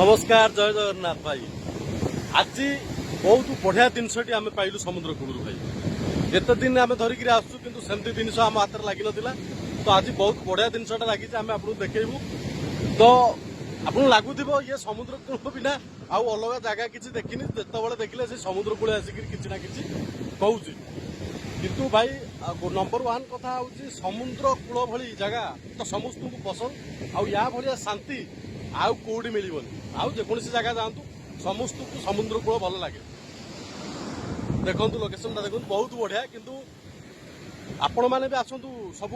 नमस्कार जय जगन्नाथ भाई। आज बहुत बढ़िया जिनसटी आम पाइलु समुद्र कूल भाई। एत दिन आम धरिकी आसू कि सेमती जिन आम हाथ में लग ना तो आज बहुत बढ़िया जिनटा लगी आम आपको देखू तो आपको लगुव ये समुद्र कूल बिना आउ अलग जगह किसी देखनी जिते देखिले से समुद्र कूल आसिक कि ना कि कहूँ किंतु भाई नंबर वन कथा हूँ समुद्र कूल भली जगह तो समस्त को पसंद आउ या भाया शांति आउ कौटी मिलबनी आउ जेकोसी जगह जातु समस्त को समुद्र कूल भल लगे। देखो लोकेशन देखो बहुत बढ़िया किंतु आपण मैंने भी आसतु सब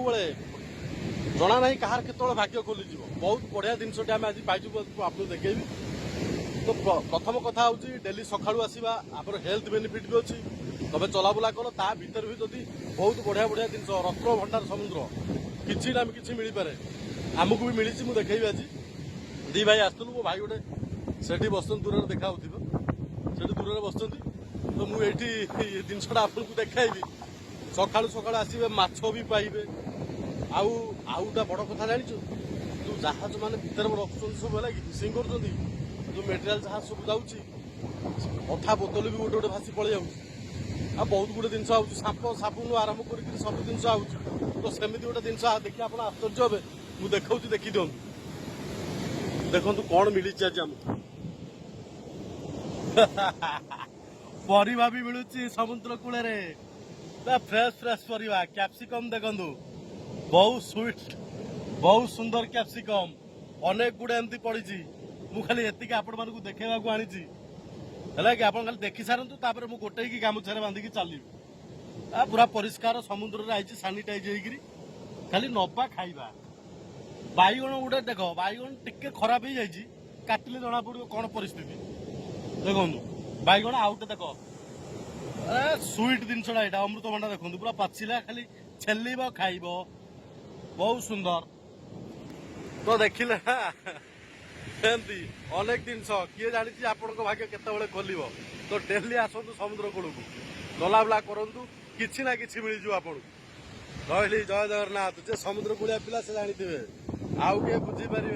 जना ना कहार केत भाग्य खोली बहुत बढ़िया जिनस आम आज पाई आपको देखेबी। तो प्रथम कथा हूँ डेली सका आसवा आप हेल्थ बेनिफिट भी अच्छी तबे चलाबुला कल ता भीतर भी जदि बहुत बढ़िया बढ़िया जिन रत्न भंडार समुद्र किसी ना कि मिल पारे आमको भी मिली मुझे देखेबी। आज दी भाई आसलु मो भाई गोटे से बस दूर देखा से दूर बस तो मुझे जिनसा आपको देखाइबी सका सका आसवे माछ भी पाइबे आउटा बड़ कथा जान जो जहाज मैंने भितर रखुच्च सब है फिशिंग कर जो मेटेरियाल जहाज सब जाऊँगी अथा बोतल भी गोटे गोटे भासी पड़े जाऊँ बहुत गुटे जिन साप साबुन आरंभ कर सब जिन तो सेमती गोटे जिन देखिए आप आश्चर्य हे मुझे देखा देखी दिखु देखु कौन मिली आज आमको परिवा भी मिलूँ समुद्र कूल फ्रेश फ्रेश परिवा कैप्सिकम देखु बहुत स्वीट बहुत सुंदर कैप्सिकम अनेक गुड़े एमती पड़ी मुझे खाली एति आपण मानक देखा आनी है कि आप खाली देखी सारतु तापर मुझे गोटे की गामुछारे बांधिकी चलि पूरा परिष्कार समुद्र आई सानिटाइज होगी खाली नवा खाइबा बैगण गोटे देख बैगण टिके खराब हो जाए काटिले जना पड़ो कौन परिस्थिति देखो बैगण आउटे देख स्वीट जिनसा यहाँ अमृतभंडा देखो पूरा पाचिला खाली छेलब खाइब बहुत सुंदर तो देखिले एमती अनेक जिनस किए जानी आपण भाग्य केत खोल तो डेली आसतु समुद्र कूल को चलाबुला करूँ कि ना कि मिल आपन रही जय जगन्नाथ जे समुद्र कूलिया पिला से जानी आउ के बुझी पारे।